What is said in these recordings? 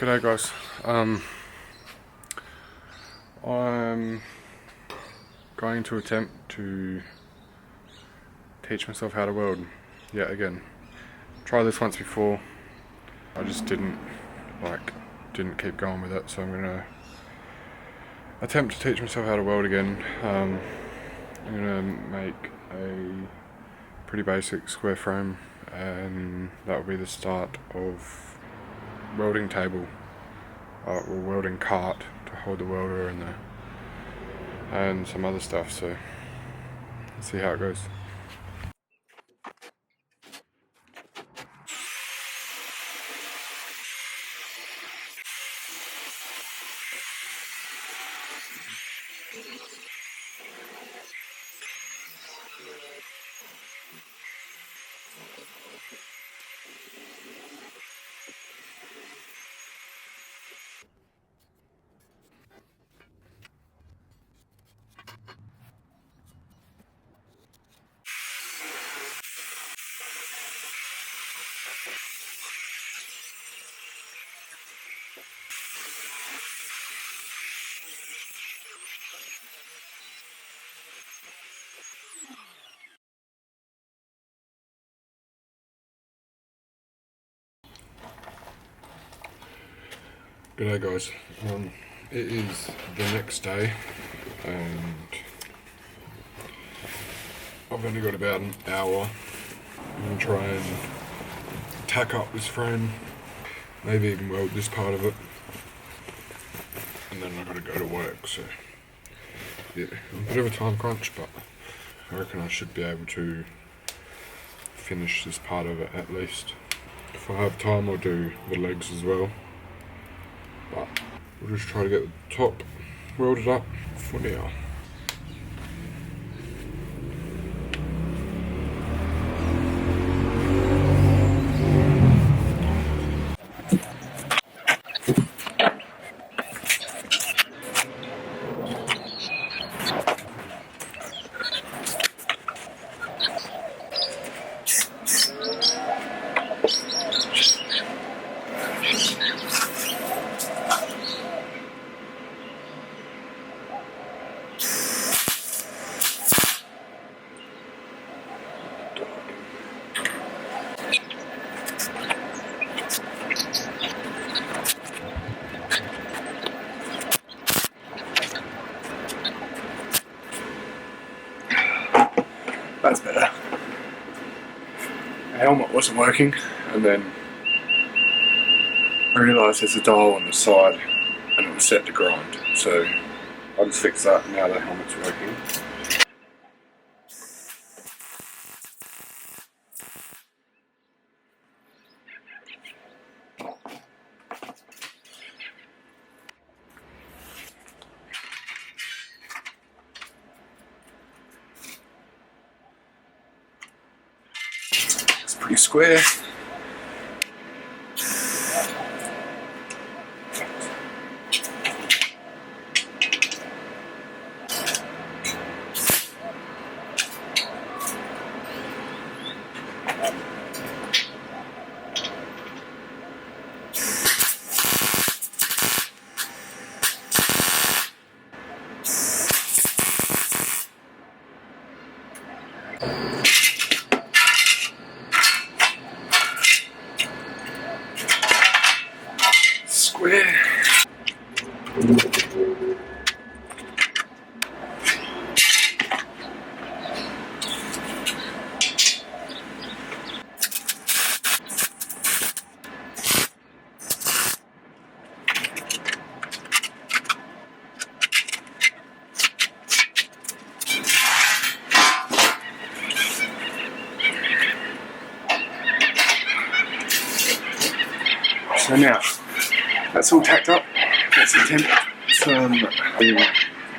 G'day guys. I'm going to attempt to teach myself how to weld yet again. Tried this once before. I just didn't keep going with it, so I'm gonna attempt to teach myself how to weld again. I'm gonna make a pretty basic square frame, and that will be the start of welding table or welding cart to hold the welder and some other stuff. So let's see how it goes. G'day guys. It is the next day and I've only got about an hour. I'm going to try and tack up this frame, maybe even weld this part of it, and then I've got to go to work. So yeah, a bit of a time crunch, but I reckon I should be able to finish this part of it at least. If I have time, I'll do the legs as well. But we'll just try to get the top welded up for now. That's better. The helmet wasn't working, and then I realised there's a dial on the side and it was set to grind, so I just fixed that and now the helmet's working. It's pretty square. Square. So now, that's all tacked up. Let's attempt some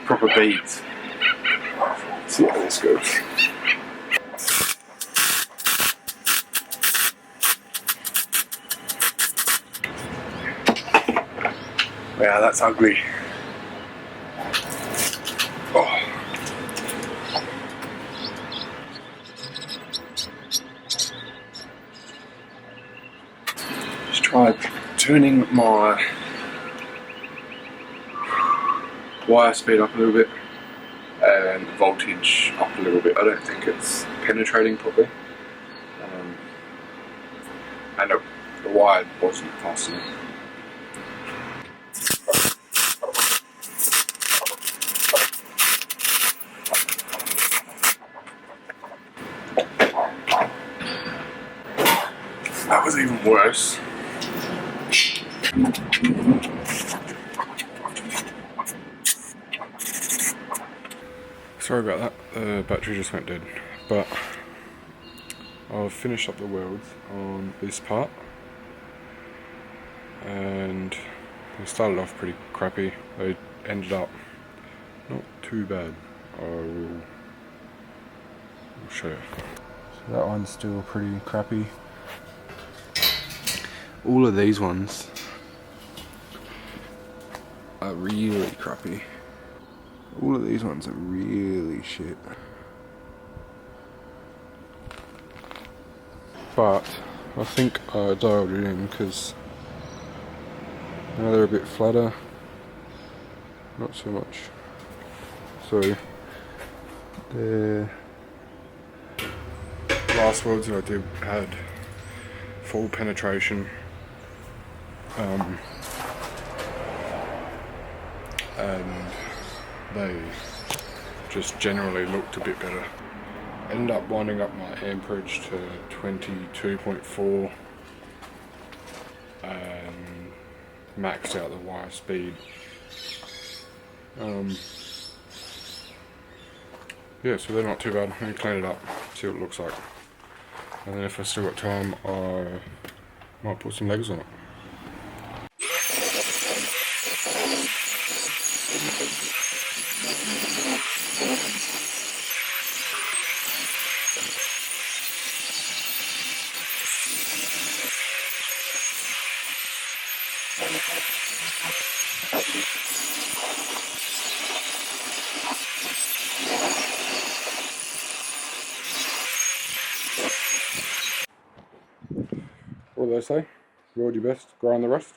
proper beads. See how this goes. Wow, that's ugly. Oh. Just tried turning my wire speed up a little bit and the voltage up a little bit. I don't think it's penetrating properly. And the wire wasn't fast enough. That was even worse. Sorry about that, the battery just went dead, but I've finished up the welds on this part, and they started off pretty crappy. They ended up not too bad. I'll show you. So that one's still pretty crappy. All of these ones are really crappy. All of these ones are really shit. But I think I dialed it in because now they're a bit flatter. Not so much. So the last welds that I did had full penetration. And they just generally looked a bit better. Ended up winding up my amperage to 22.4 and maxed out the wire speed. Yeah, so they're not too bad. Let me clean it up, see what it looks like. And then if I still got time, I might put some legs on it. What do they say? Weld your best, grind the rest.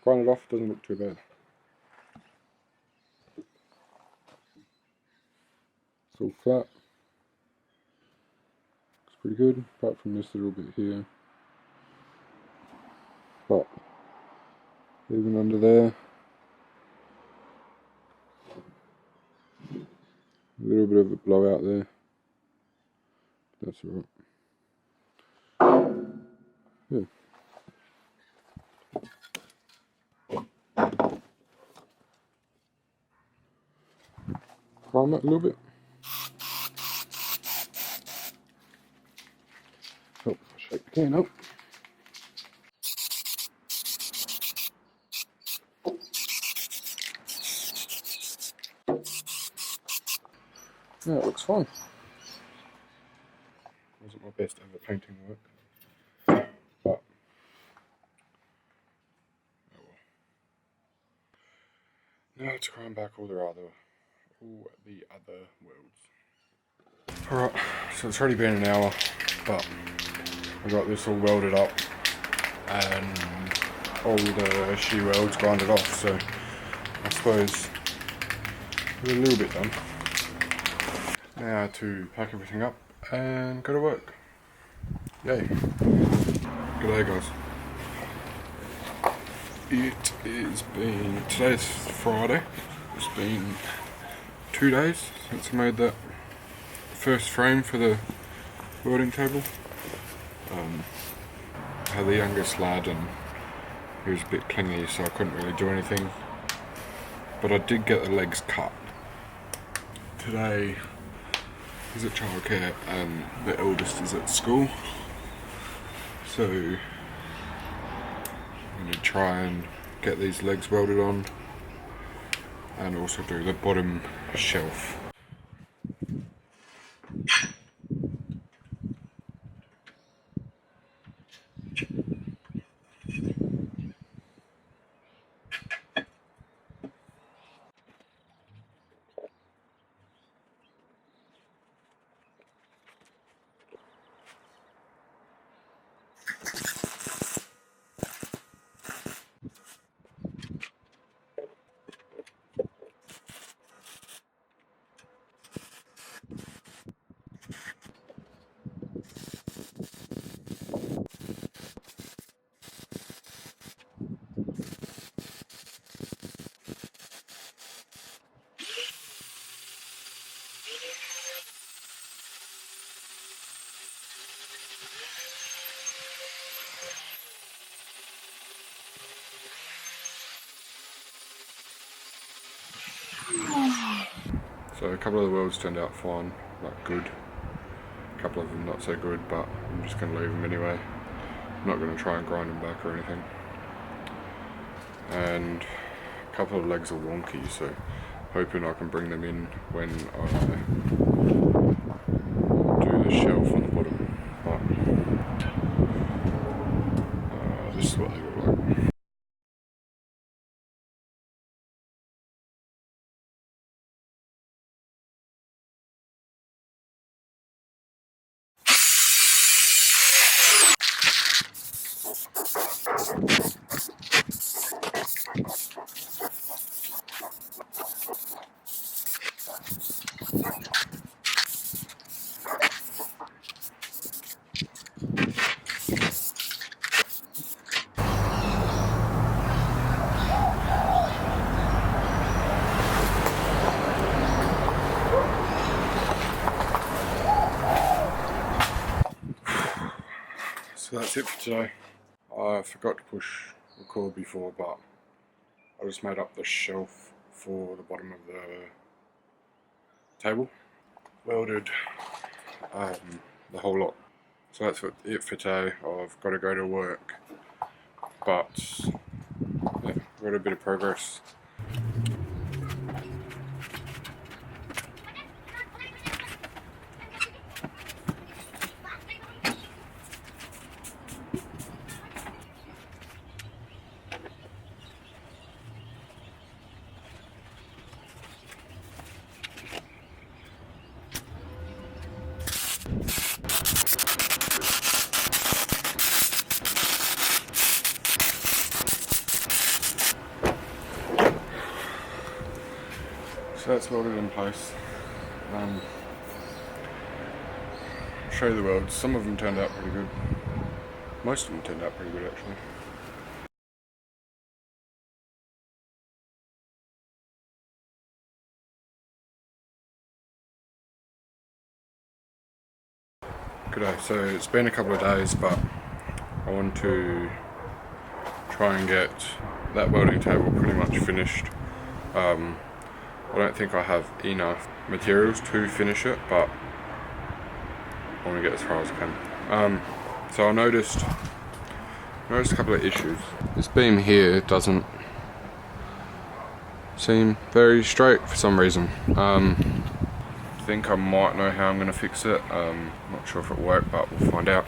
Grind it off, doesn't look too bad. It's all flat. Looks pretty good, apart from this little bit here. But even under there, a little bit of a blowout there. That's alright. Yeah. Climb it a little bit. Oh, shake the can up. Yeah, it looks fine. Wasn't my best ever painting work, but oh well. Now to grind back all the other welds. Alright, so it's already been an hour, but I got this all welded up and all the shear welds grinded off, so I suppose we're a little bit done. Now to pack everything up and go to work. Yay. G'day guys. Today's Friday. It's been 2 days since I made that first frame for the welding table. I had the youngest lad and he was a bit clingy, so I couldn't really do anything. But I did get the legs cut. Today is at childcare and the eldest is at school. So I'm going to try and get these legs welded on and also do the bottom shelf. So a couple of the welds turned out fine, like good. A couple of them not so good, but I'm just going to leave them anyway. I'm not going to try and grind them back or anything. And a couple of legs are wonky, so hoping I can bring them in when I do the shelf on the bottom. But this is what they look like. So that's it for today. I forgot to push record before, but I just made up the shelf for the bottom of the table. Welded the whole lot. So that's it for today. I've got to go to work, but yeah, got a bit of progress. So that's welded in place. I'll show you the welds. Some of them turned out pretty good. Most of them turned out pretty good actually. G'day, so it's been a couple of days, but I want to try and get that welding table pretty much finished. I don't think I have enough materials to finish it, but I want to get as far as I can. So I noticed a couple of issues. This beam here doesn't seem very straight for some reason. I think I might know how I'm going to fix it. Not sure if it'll work, but we'll find out.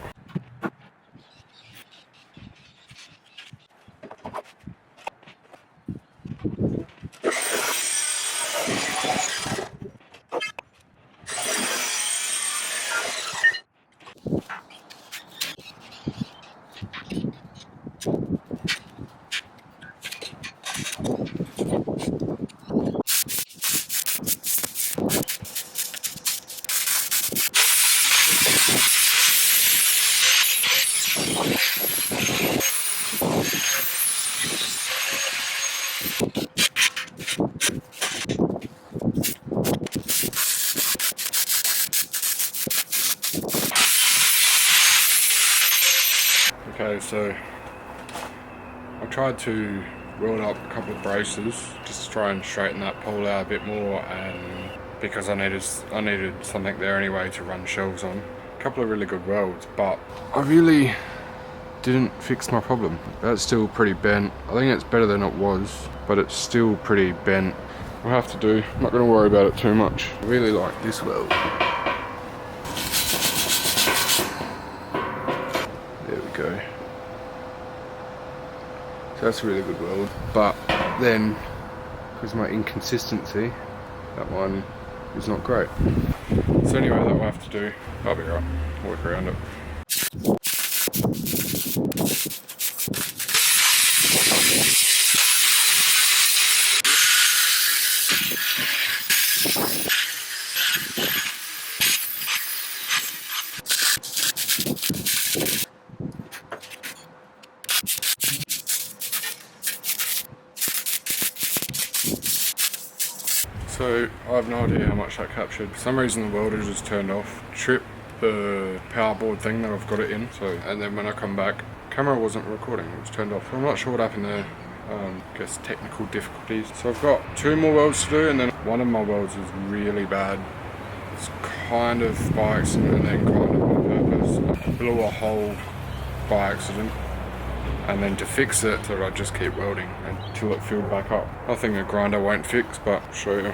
Okay, so I tried to weld up a couple of braces just to try and straighten that pole out a bit more, and because I needed something there anyway to run shelves on. A couple of really good welds, but I really didn't fix my problem. That's still pretty bent. I think it's better than it was, but it's still pretty bent. I'll have to do. I'm not going to worry about it too much. I really like this weld. There we go. So that's a really good weld, but then because of my inconsistency, that one is not great. So anyway, that will have to do. I'll be right. I'll work around it. So I have no idea how much that captured. For some reason the welder just turned off, tripped the power board thing that I've got it in. So, and then when I come back, camera wasn't recording, it was turned off. So I'm not sure what happened there. Guess technical difficulties. So I've got 2 more welds to do, and then One of my welds is really bad. It's kind of by accident and then kind of on purpose. I blew a hole by accident, and then to fix it, so I just keep welding until it filled back up. Nothing a grinder won't fix, but I'll show you.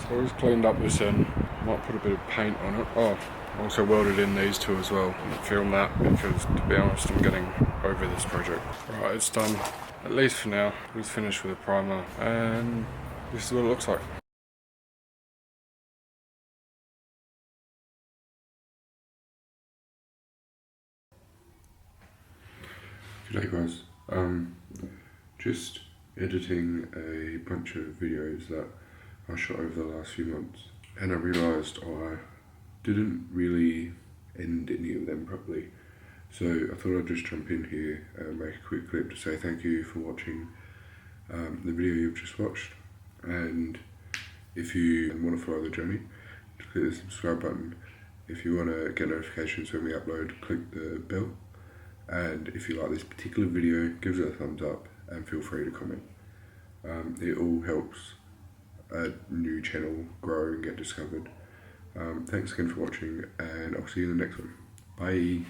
So I just cleaned up this end. Might put a bit of paint on it. Oh, also welded in these two as well. I didn't film that because, to be honest, I'm getting over this project. Right, it's done. At least for now. It's finished with a primer, and this is what it looks like. G'day guys. Just editing a bunch of videos that I shot over the last few months, and I realised I didn't really end any of them properly. So I thought I'd just jump in here and make a quick clip to say thank you for watching the video you've just watched. And if you want to follow the journey, click the subscribe button. If you want to get notifications when we upload, click the bell. And if you like this particular video, give it a thumbs up and feel free to comment. It all helps a new channel grow and get discovered. Thanks again for watching, and I'll see you in the next one. Bye.